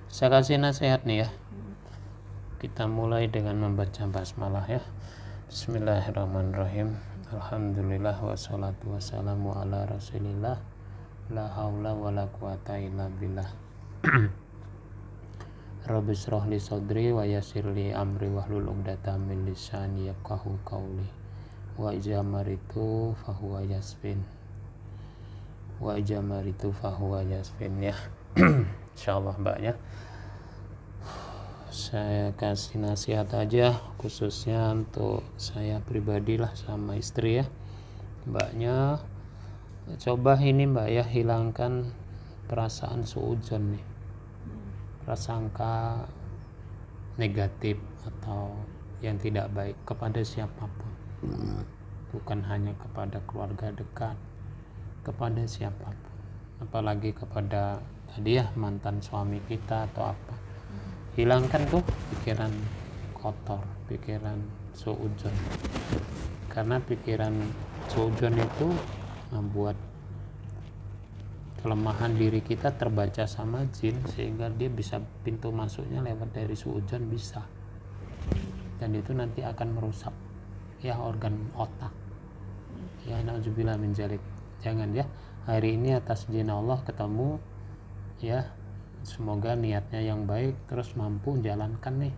Saya kasih nasihat nih ya. Kita mulai dengan membaca basmalah ya. Bismillahirrahmanirrahim. Alhamdulillah wassalatu wassalamu ala rasulillah. La haula wala quwata illa billah. Rabbi shrah li sadri wa yassir li amri wahlul 'uqdatam min lisani yafqahu qawli. Wa ijamaritu fahuwa yasfin. Wa ijamaritu fahuwa yasfin ya. Insyaallah Mbak ya. Saya kasih nasihat aja khususnya untuk saya pribadi lah sama istri ya. Mbaknya coba ini Mbak ya, hilangkan perasaan suudzon nih, prasangka negatif atau yang tidak baik kepada siapapun, bukan hanya kepada keluarga dekat, kepada siapapun, apalagi kepada tadi ya mantan suami kita atau apa. Hilangkan tuh pikiran kotor, pikiran suudzon, karena pikiran suudzon itu membuat kelemahan diri kita terbaca sama jin, sehingga dia bisa pintu masuknya lewat dari suudzon bisa, dan itu nanti akan merusak ya organ otak ya. Nauzubillah min dzalik. Jangan ya, hari ini atas izin Allah ketemu ya, semoga niatnya yang baik terus mampu jalankan nih.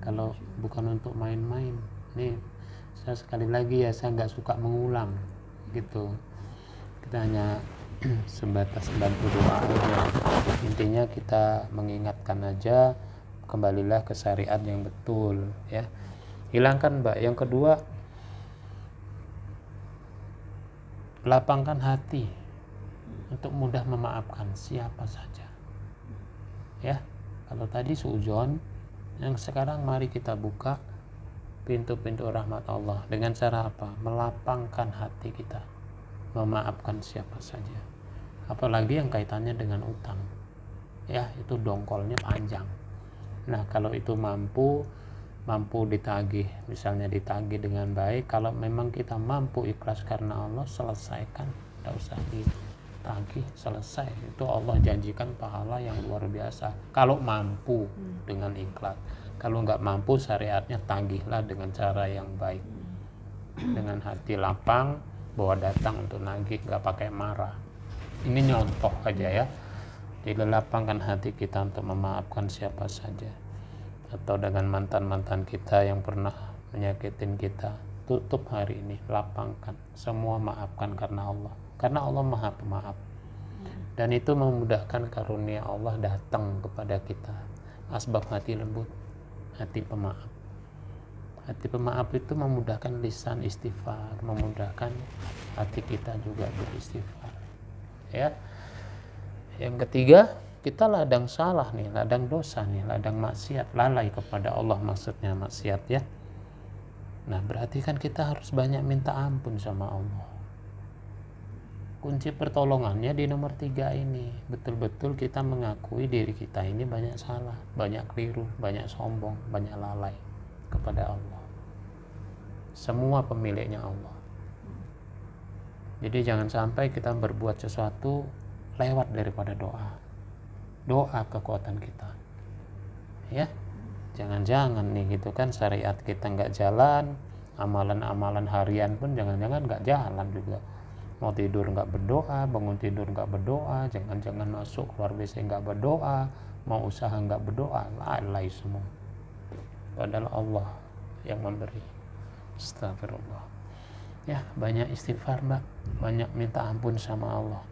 Kalau bukan untuk main-main nih, saya sekali lagi ya, saya nggak suka mengulang gitu, kita hanya sebatas bantu doa aja. Intinya kita mengingatkan aja, kembalilah ke syariat yang betul ya. Hilangkan Mbak. Yang kedua, lapangkan hati untuk mudah memaafkan siapa saja ya. Kalau tadi suudzon, yang sekarang mari kita buka pintu-pintu rahmat Allah dengan cara apa? Melapangkan hati kita, memaafkan siapa saja, apalagi yang kaitannya dengan utang ya, itu dongkolnya panjang. Nah kalau itu mampu ditagih, misalnya ditagih dengan baik, kalau memang kita mampu ikhlas karena Allah, selesaikan, tidak usah ditagih, selesai. Itu Allah janjikan pahala yang luar biasa kalau mampu dengan ikhlas. Kalau nggak mampu, syariatnya tagihlah dengan cara yang baik, dengan hati lapang, bawa datang untuk nagih, nggak pakai marah. Ini nyontoh aja ya. Jadi lapangkan hati kita untuk memaafkan siapa saja, atau dengan mantan-mantan kita yang pernah menyakitin kita, tutup hari ini, lapangkan semua, maafkan karena Allah, karena Allah Maha Pemaaf, dan itu memudahkan karunia Allah datang kepada kita. Asbab hati lembut, hati pemaaf. Hati pemaaf itu memudahkan lisan istighfar, memudahkan hati kita juga beristighfar ya. Yang ketiga, kita ladang salah nih, ladang dosa nih, ladang maksiat, lalai kepada Allah maksudnya maksiat ya. Nah berarti kan kita harus banyak minta ampun sama Allah. Kunci pertolongannya di nomor 3 ini, betul-betul kita mengakui diri kita ini banyak salah, banyak keliru, banyak sombong, banyak lalai kepada Allah. Semua pemiliknya Allah. Jadi jangan sampai kita berbuat sesuatu lewat daripada doa kekuatan kita ya. Jangan-jangan nih gitu kan, syariat kita nggak jalan, amalan-amalan harian pun jangan-jangan nggak jalan juga. Mau tidur nggak berdoa, bangun tidur nggak berdoa, jangan-jangan masuk keluar WC nggak berdoa, mau usaha nggak berdoa, lalai semua. Padahal Allah yang memberi. Astagfirullah ya. Banyak istighfar Mbak, banyak minta ampun sama Allah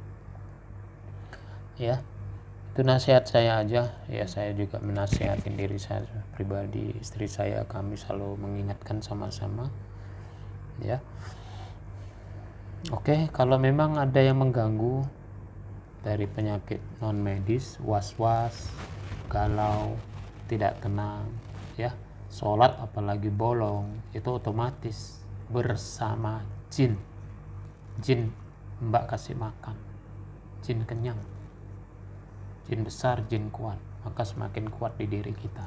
ya. Itu nasihat saya aja ya. Saya juga menasihatin diri saya pribadi, istri saya, kami selalu mengingatkan sama-sama ya. Oke, kalau memang ada yang mengganggu dari penyakit non medis, was-was, galau, tidak tenang ya, sholat apalagi bolong, itu otomatis bersama jin Mbak kasih makan, jin kenyang, jin besar, jin kuat, maka semakin kuat di diri kita.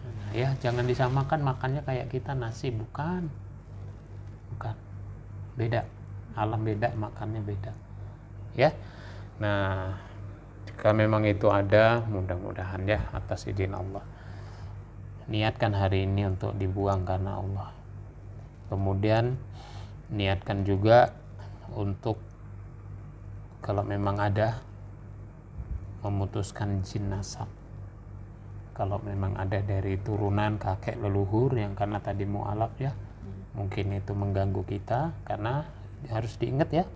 Nah, ya jangan disamakan makannya kayak kita nasi, bukan, beda, alam beda, makannya beda ya. Nah Jika memang itu ada, mudah-mudahan ya atas izin Allah. Niatkan hari ini untuk dibuang karena Allah. Kemudian niatkan juga untuk kalau memang ada memutuskan jin nasab. Kalau memang ada dari turunan kakek leluhur yang karena tadi mu'alaf ya, mungkin itu mengganggu kita, karena harus diingat ya,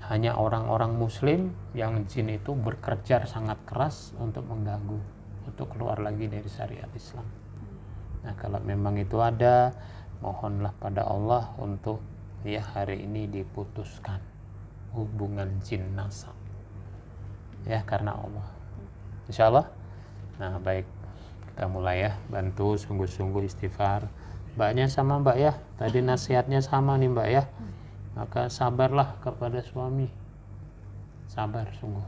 hanya orang-orang muslim yang jin itu bekerja sangat keras untuk mengganggu, untuk keluar lagi dari syariat Islam. Nah kalau memang itu ada, mohonlah pada Allah untuk ya hari ini diputuskan hubungan jin nasab ya karena Allah, insya Allah. Nah baik, kita mulai ya, bantu sungguh-sungguh istighfar. Mbaknya sama mbak ya, tadi nasihatnya sama nih mbak ya, maka sabarlah kepada suami, sabar sungguh.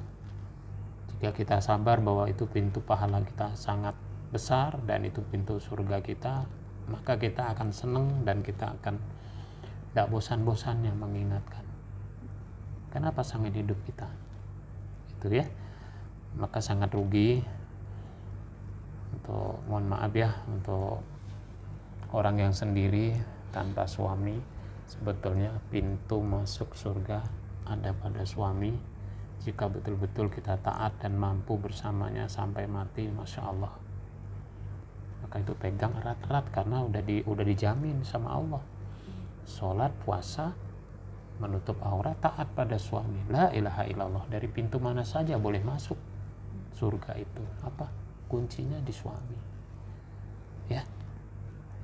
Jika kita sabar bahwa itu pintu pahala kita sangat besar dan itu pintu surga kita, maka kita akan senang dan kita akan tidak bosan-bosannya mengingatkan karena pasangan hidup kita itu ya. Maka sangat rugi untuk, mohon maaf ya, untuk orang yang sendiri tanpa suami. Sebetulnya pintu masuk surga ada pada suami jika betul-betul kita taat dan mampu bersamanya sampai mati, masya Allah. Maka itu pegang erat-erat karena udah dijamin sama Allah. Sholat, puasa, menutup aurat, taat pada suami, la ilaha illallah. Dari pintu mana saja boleh masuk surga itu. Apa? Kuncinya di suami ya.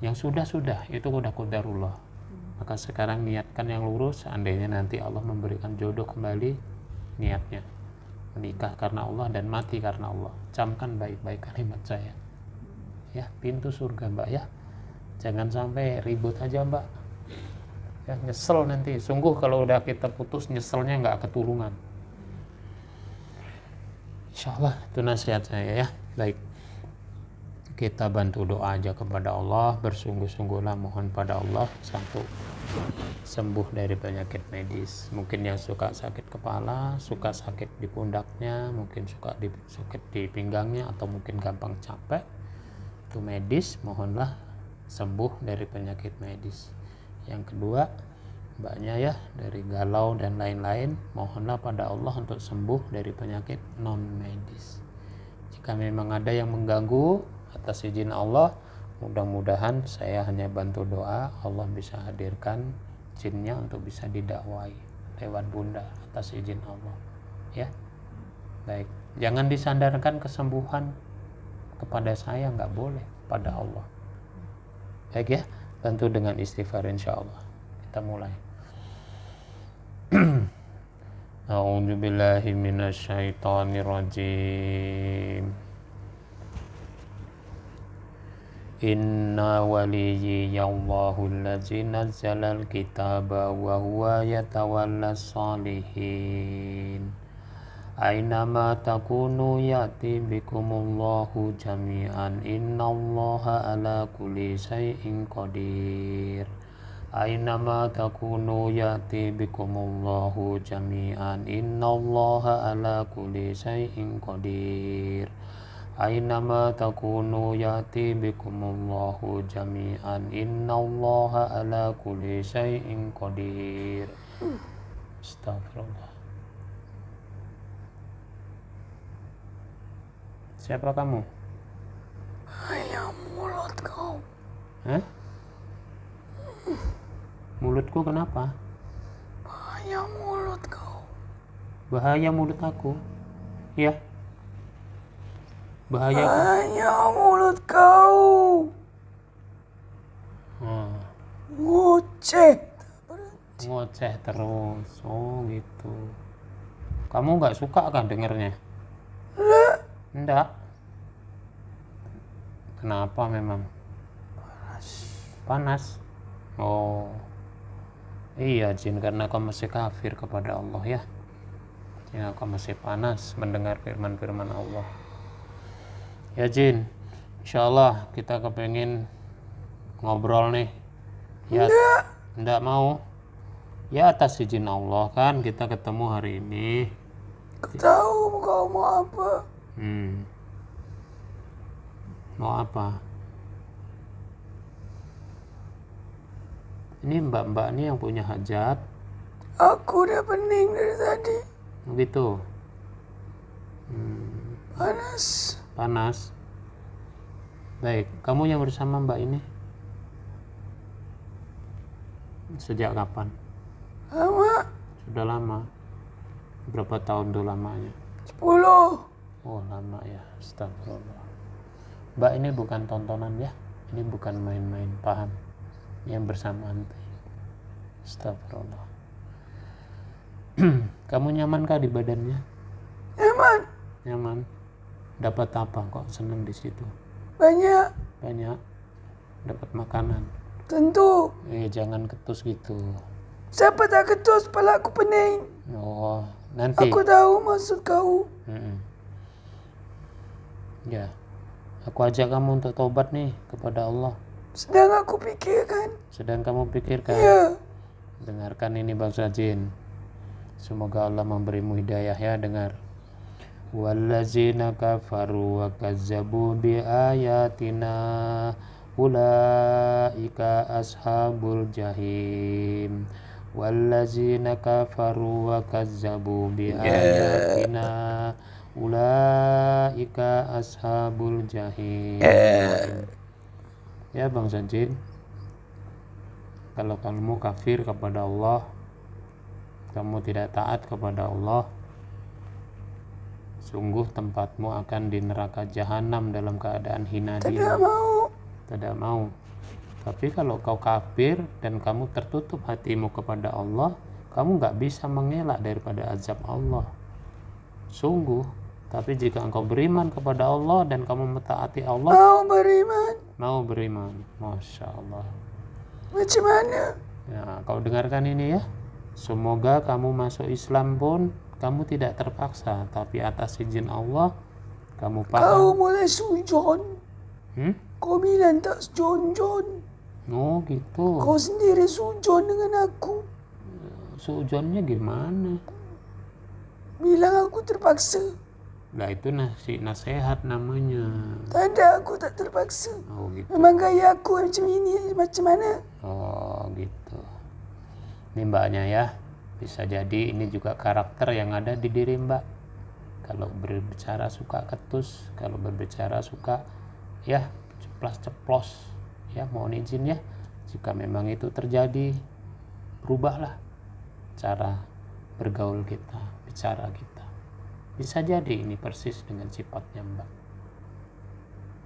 Yang sudah itu udah qadarullah. Maka sekarang niatkan yang lurus. Seandainya nanti Allah memberikan jodoh kembali, niatnya menikah karena Allah dan mati karena Allah. Camkan baik-baik kalimat saya ya, pintu surga mbak ya. Jangan sampai ribut aja mbak ya, nyesel nanti. Sungguh kalau udah kita putus, nyeselnya nggak ketulungan. Insyaallah itu nasihat saya ya. Baik, kita bantu doa aja kepada Allah, bersungguh-sungguhlah mohon pada Allah satu sembuh dari penyakit medis. Mungkin yang suka sakit kepala, suka sakit di pundaknya, mungkin suka sakit di pinggangnya, atau mungkin gampang capek, itu medis, mohonlah sembuh dari penyakit medis. Yang kedua, mbaknya ya dari galau dan lain-lain, mohonlah pada Allah untuk sembuh dari penyakit non medis. Jika memang ada yang mengganggu, atas izin Allah, mudah-mudahan saya hanya bantu doa, Allah bisa hadirkan jinnya untuk bisa didakwai lewat bunda atas izin Allah ya. Baik, jangan disandarkan kesembuhan kepada saya, nggak boleh, pada Allah. Baik ya, bantu dengan istighfar insya Allah. Kita mulai. A'udzu billahi minasyaitonir rajim. Inna waliyallahu allazi nazzalal kitaba wa huwa yatawallas salihin. Ainama takunu yati bikumullahu jami'an. Innallaha ala kulli syai'in qadir. Ainama takunu yati bikumullahu jami'an. Innallaha ala kulli syai'in qadir. Ainama takunu yati bikumullahu jami'an. Innallaha ala kulli syai'in qadir. Astagfirullah. Siapa kamu? Hanya mulut kau. Hah? Mulutku kenapa? Hanya mulut kau. Bahaya mulut aku. Ya. Bahaya. Hanya mulut kau. Ngoceh. Ngoceh terus. Oh gitu. Kamu nggak suka kan dengernya? Enggak. Kenapa memang? Panas. Oh. Iya jin, karena kau masih kafir kepada Allah ya. Ya kau masih panas mendengar firman-firman Allah. Ya jin, insyaallah kita kepengen ngobrol nih. Ya, enggak mau. Ya atas izin Allah kan kita ketemu hari ini. Kau tahu kau mau apa? Mau apa? Ini mbak-mbak ini yang punya hajat. Aku udah pening dari tadi. Begitu. Panas. Panas. Baik, kamu yang bersama mbak ini sejak kapan? Lama. Sudah lama. Berapa tahun tuh lamanya? 10. Oh lama ya. Astagfirullah. Mbak ini bukan tontonan ya. Ini bukan main-main, paham? Yang bersamaan. Astagfirullah. Kamu nyamankah di badannya? Nyaman. Nyaman. Dapat apa kok seneng di situ? Banyak. Banyak. Dapat makanan. Tentu. Jangan ketus gitu. Siapa tak ketus, kepala aku pening. Oh, nanti. Aku tahu maksud kau. Ya. Aku ajak kamu untuk taubat nih kepada Allah. Sedang aku pikirkan. Sedang kamu pikirkan. Ya. Dengarkan ini bangsa jin. Semoga Allah memberimu hidayah ya, dengar. Wallazina kafaru wa kazzabu bi ayatina ulaika ashabul jahim. Wallazina kafaru wa kazzabu bi ayatina ulaika ashabul jahim. Ya bangsa jin, kalau kamu kafir kepada Allah, kamu tidak taat kepada Allah, sungguh tempatmu akan di neraka jahanam dalam keadaan hina diri. Tidak mau. Tapi kalau kau kafir dan kamu tertutup hatimu kepada Allah, kamu nggak bisa mengelak daripada azab Allah. Sungguh. Tapi jika engkau beriman kepada Allah dan kamu mentaati Allah, mau beriman, Masya Allah. Macam mana? Ya, kau dengarkan ini ya. Semoga kamu masuk Islam pun kamu tidak terpaksa, tapi atas izin Allah kamu paham. Kau mulai sujon. Kau bilang tak sujon. Oh gitu. Kau sendiri sujon dengan aku. Sujonnya gimana? Bilang aku terpaksa. Nah itu nasihat namanya. Tanda aku tak terpaksa. Oh gitu. Memang gaya aku macam ini, macam mana? Oh gitu. Ini mbaknya ya. Bisa jadi ini juga karakter yang ada di diri mbak. Kalau berbicara suka ketus, kalau berbicara suka ya ceplas-ceplos. Ya mohon izin ya. Jika memang itu terjadi, berubahlah cara bergaul kita, bicara kita. Bisa jadi ini persis dengan sifatnya mbak.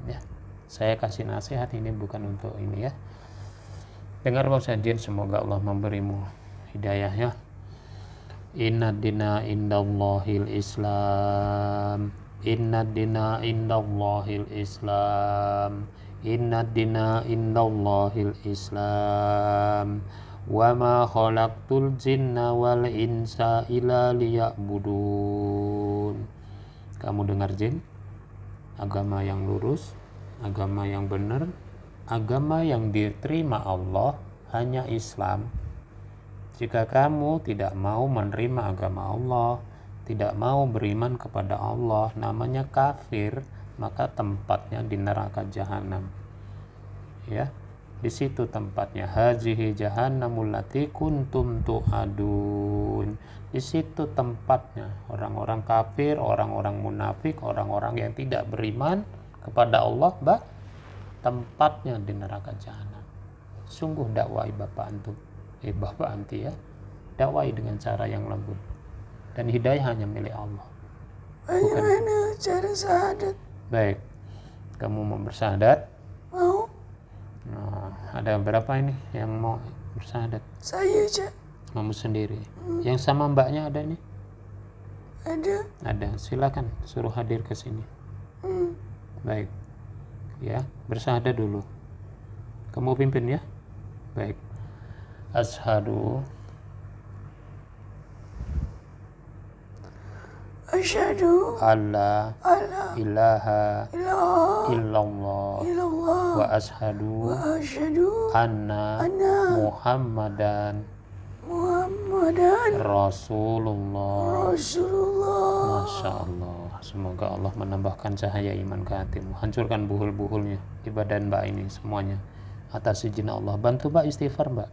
Ya, saya kasih nasihat ini bukan untuk ini ya. Dengar bangsa jin, semoga Allah memberimu hidayah ya. Inna dina indallahil Islam. Inna dina indallahil Islam. Inna dina indallahil Islam. Wa ma khalaqtul jinna wal insa illa liya'budun. Kamu dengar jin? Agama yang lurus, agama yang benar, agama yang diterima Allah hanya Islam. Jika kamu tidak mau menerima agama Allah, tidak mau beriman kepada Allah, namanya kafir, maka tempatnya di neraka jahanam. Ya. Di situ tempatnya, hazihi jahannamul lati kuntum tu'adun. Di situ tempatnya orang-orang kafir, orang-orang munafik, orang-orang yang tidak beriman kepada Allah, tempatnya di neraka jahanam. Sungguh dakwai bapak antum, bapak anti ya, dakwai dengan cara yang lembut. Dan hidayah hanya milik Allah. Bagaimana cara syahadat? Baik, kamu mau bersyahadat? Mau. Nah, ada berapa ini yang mau bersyahadat? Saya aja. Kamu sendiri. Yang sama mbaknya ada nih? Ada. Ada. Silakan suruh hadir ke sini. Baik. Ya, bersyahadat dulu. Kamu pimpin ya. Baik. Asyhadu alla ilaha illallah wa asyhadu anna Muhammadan Ramadan Rasulullah. Rasulullah. Masya Allah. Semoga Allah menambahkan cahaya iman ke hatimu. Hancurkan buhul-buhulnya di badan mbak ini semuanya. Atas izin Allah. Bantu mbak istighfar mbak.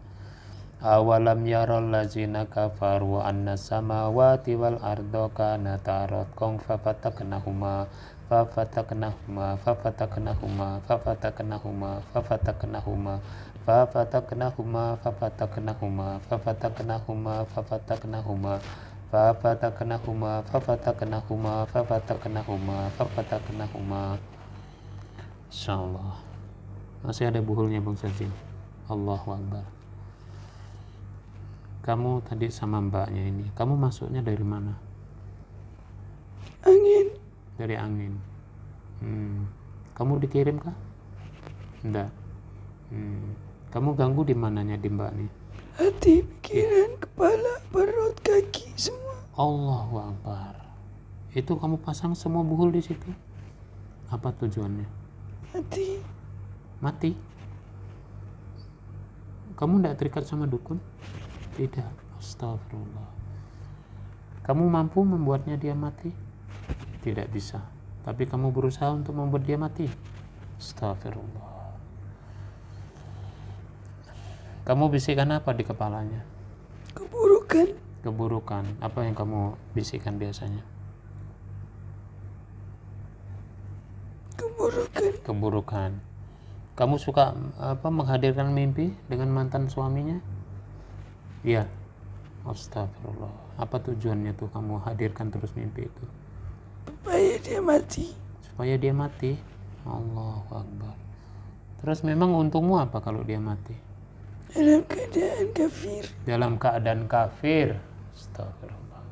Awalam yaral lazina kafaru anna samawati wal ardo kana taratqan fafataknahuma fafataknahuma fafataknahuma fafataknahuma fafataknahuma fafataknahuma fafataknahuma fafataknahuma fafataknahuma fafataknahuma fafataknahuma fafataknahuma fafataknahuma. Insyaallah masih ada buhulnya Bang Sajin. Allahu Akbar. Kamu tadi sama mbaknya ini, kamu masuknya dari mana? Angin. Dari angin. Kamu dikirim kah? Enggak. Kamu ganggu di mananya di mbak nih? Hati, pikiran, kepala, perut, kaki, semua. Allahu Akbar. Itu kamu pasang semua buhul di situ? Apa tujuannya? Hati. Mati? Kamu enggak terikat sama dukun? Tidak. Astagfirullah. Kamu mampu membuatnya dia mati? Tidak bisa. Tapi kamu berusaha untuk membuat dia mati? Astagfirullah. Kamu bisikan apa di kepalanya? Keburukan. Keburukan. Apa yang kamu bisikan biasanya? Keburukan. Keburukan. Kamu suka menghadirkan mimpi dengan mantan suaminya? Iya. Astagfirullah. Apa tujuannya tuh kamu hadirkan terus mimpi itu? Supaya dia mati. Supaya dia mati. Allahu Akbar. Terus memang untungmu apa kalau dia mati? Dalam keadaan kafir. Dalam keadaan kafir. Astagfirullah.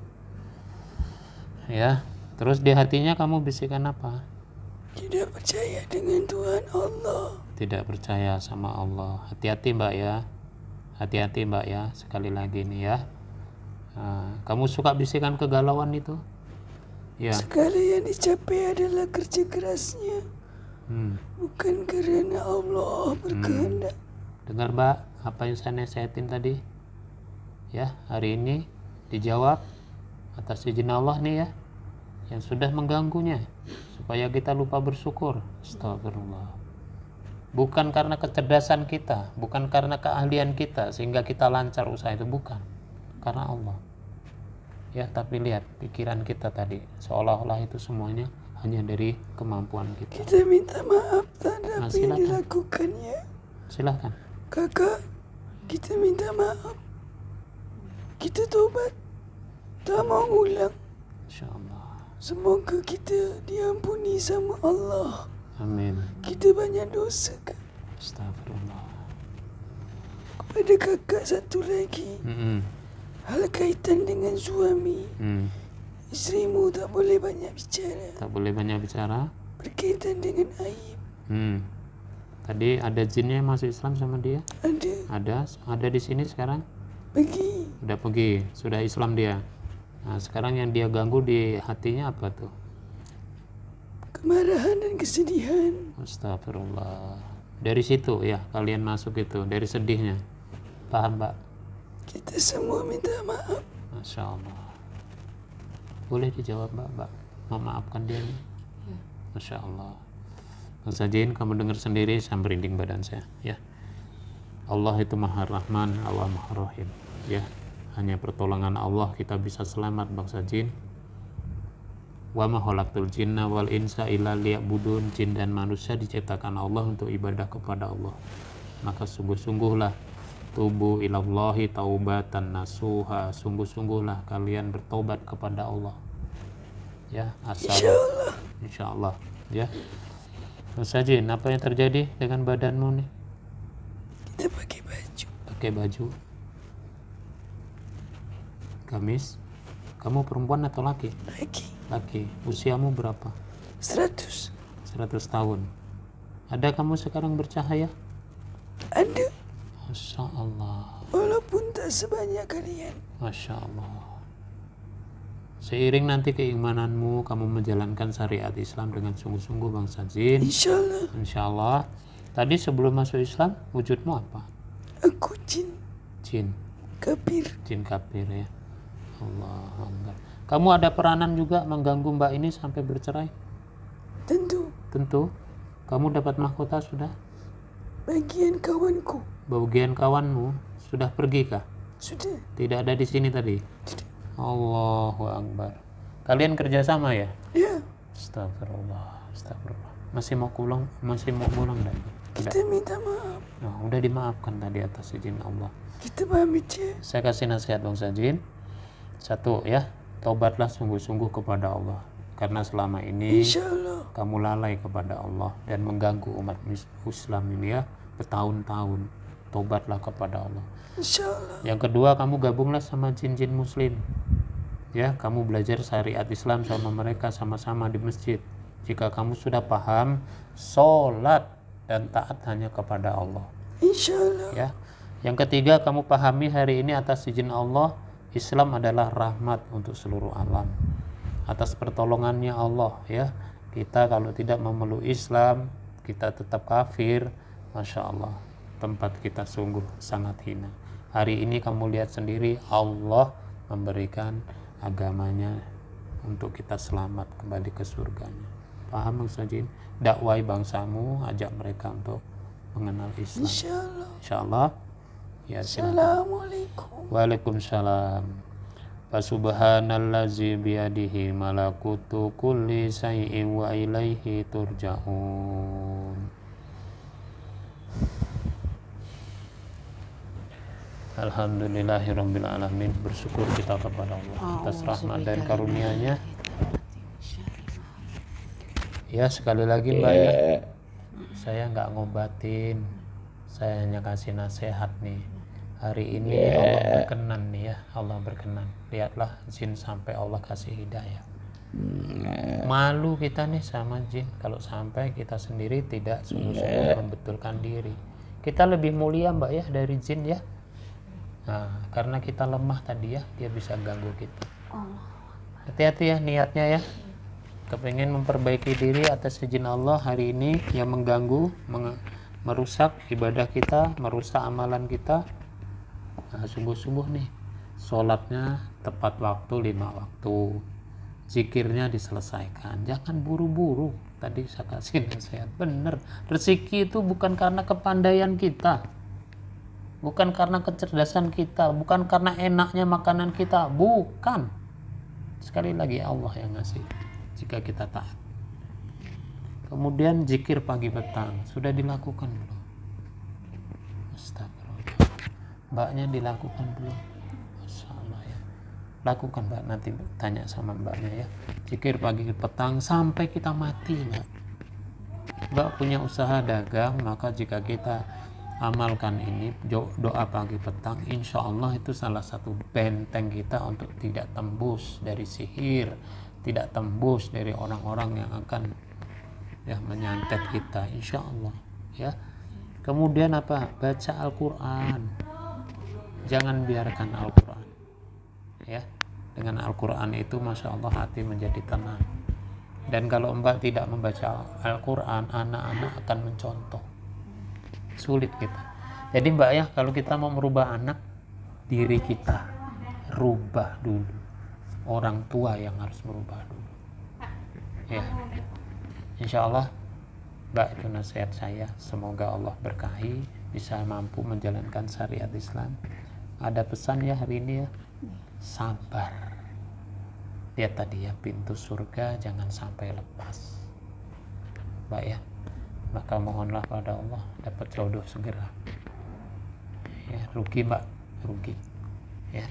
Ya. Terus di hatinya kamu bisikan apa? Tidak percaya dengan Tuhan Allah. Tidak percaya sama Allah. Hati-hati mbak ya. Hati-hati mbak ya. Sekali lagi nih ya. Kamu suka bisikan kegalauan itu? Ya. Segala yang dicapai adalah kerja kerasnya. Bukan karena Allah berkehendak. Dengar mbak, apa yang saya nasihatin tadi? Ya, hari ini dijawab atas izin Allah nih ya. Yang sudah mengganggunya. Supaya kita lupa bersyukur. Astagfirullah. Bukan karena kecerdasan kita, bukan karena keahlian kita sehingga kita lancar usaha itu, bukan. Karena Allah. Ya, tapi lihat pikiran kita tadi, seolah-olah itu semuanya hanya dari kemampuan kita. Kita minta maaf terhadap apa yang dilakukannya. Silakan. Kakak, kita minta maaf. Kita tobat. Tak mau ulang. Insyaallah. Semoga kita diampuni sama Allah. Amin. Kita banyak dosa, Kak. Astagfirullah. Kepada kakak satu lagi. Hal kaitan dengan suami. Isterimu tak boleh banyak bicara. Tak boleh banyak bicara. Berkaitan dengan aib. Tadi ada jinnya yang masuk Islam sama dia? Ada. Ada di sini sekarang? Pergi. Udah pergi, sudah Islam dia. Nah, sekarang yang dia ganggu di hatinya apa tuh? Kemarahan dan kesedihan. Astagfirullah. Dari situ ya kalian masuk itu, dari sedihnya. Paham, Mbak? Kita semua minta maaf. Masya Allah. Boleh dijawab, Mbak? Memaafkan dia nih? Masya Allah. Bang Sajin, kamu dengar sendiri, saya merinding badan saya. Ya. Allah itu Maha Rahman, Allah Maha Rahim. Ya. Hanya pertolongan Allah kita bisa selamat, Bang Sajin. Wa ma khalaqtul jinna wal insa illa liya'budun. Jin dan manusia diciptakan Allah untuk ibadah kepada Allah. Maka sungguh-sungguhlah tubu ilallahi taubatan nasuha. Sungguh-sungguhlah kalian bertobat kepada Allah. Ya, asal insyaallah. Ya. Mas Sajin, apa yang terjadi dengan badanmu nih? Kita pakai baju. Pakai baju. Gamis. Kamu perempuan atau laki? Laki. Usiamu berapa? 100 tahun. Ada kamu sekarang bercahaya? Ada. Masya Allah. Walaupun tak sebanyak kalian. Masya Allah. Seiring nanti keimananmu, kamu menjalankan syariat Islam dengan sungguh-sungguh, Bang Sajin. Insyaallah. Insyaallah. Tadi sebelum masuk Islam, wujudmu apa? Aku jin. Jin. kafir. Jin kafir ya. Allah Akbar. Kamu ada peranan juga mengganggu mbak ini sampai bercerai? Tentu Tentu. Kamu dapat mahkota sudah? bagian kawanku Bagian kawanmu sudah pergi kah? sudah Tidak ada di sini tadi? tidak. Allahu Akbar. Kalian kerjasama ya? Ya, Astagfirullah, astagfirullah. Masih mau pulang enggak? kita minta maaf. Nah, udah dimaafkan tadi atas izin Allah. Kita pamit ya. Saya kasih nasihat Bang Sajin. Satu ya, tobatlah sungguh-sungguh kepada Allah. Karena selama ini Insya Allah. kamu lalai kepada Allah dan mengganggu umat Islam ini ya bertahun-tahun. Tobatlah kepada Allah. Insya Allah. Yang kedua, kamu gabunglah sama jin-jin muslim. Ya, kamu belajar syariat Islam sama mereka sama-sama di masjid. Jika kamu sudah paham, sholat dan taat hanya kepada Allah. Insya Allah. Ya. Yang ketiga, kamu pahami hari ini atas izin Allah, Islam adalah rahmat untuk seluruh alam. Atas pertolongannya Allah ya. Kita kalau tidak memeluk Islam, kita tetap kafir. Masya Allah, tempat kita sungguh sangat hina. Hari ini kamu lihat sendiri, Allah memberikan agamanya untuk kita selamat kembali ke surganya. Paham Bang Sajin? Dakwai bangsamu, ajak mereka untuk mengenal Islam. Insya Allah. Insya Allah. Ya, silakan. Assalamualaikum. Waalaikumsalam. Fasubhanallazi biyadihi malakutu kulli syai'in wa ilaihi turja'un. Alhamdulillahirabbil alamin. Bersyukur kita kepada Allah atas rahmat dan karunia-Nya. Ya, sekali lagi Mbak ya. Saya nggak ngobatin. Saya hanya kasih nasihat nih. Hari ini Allah berkenan nih ya. Allah berkenan. Lihatlah jin sampai Allah kasih hidayah. Malu kita nih sama jin kalau sampai kita sendiri tidak sungguh-sungguh membetulkan diri. Kita lebih mulia Mbak ya dari jin ya. Nah, karena kita lemah tadi ya, dia bisa ganggu kita. Hati-hati ya niatnya ya. Kepengen memperbaiki diri atas izin Allah hari ini yang mengganggu, merusak ibadah kita, merusak amalan kita. Nah, sungguh-sungguh nih, sholatnya tepat waktu 5 waktu, zikirnya diselesaikan, jangan buru-buru. Tadi saya kasih nasihat, bener, rezeki itu bukan karena kepandaian kita, bukan karena kecerdasan kita, bukan karena enaknya makanan kita, bukan. Sekali lagi Allah yang ngasih jika kita taat. Kemudian zikir pagi petang sudah dilakukan belum? Astagfirullah. Mbaknya dilakukan belum? Masya Allah ya. Lakukan Mbak, nanti tanya sama mbaknya ya. Zikir pagi petang sampai kita mati Mbak. Mbak punya usaha dagang, maka jika kita amalkan ini doa pagi petang, insya Allah itu salah satu benteng kita untuk tidak tembus dari sihir, tidak tembus dari orang-orang yang akan ya menyantet kita, insya Allah ya. Kemudian apa? Baca Al-Quran, jangan biarkan Al-Quran ya. Dengan Al-Quran itu Masya Allah hati menjadi tenang. Dan kalau Mbak tidak membaca Al-Quran, anak-anak akan mencontoh, sulit kita. Jadi Mbak ya, kalau kita mau merubah anak, diri kita rubah dulu, orang tua yang harus merubah dulu ya. Insya Allah Mbak, itu nasihat saya. Semoga Allah berkahi, bisa mampu menjalankan syariat Islam. Ada pesan ya hari ini ya, sabar. Lihat tadi ya, pintu surga jangan sampai lepas Mbak ya. Maka mohonlah pada Allah dapat jodoh segera ya. Rugi Mbak, rugi ya.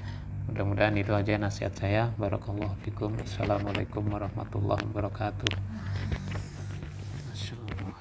Mudah-mudahan itu aja nasihat saya. Barakallahu fikum. Assalamualaikum warahmatullahi wabarakatuh. Masya Allah.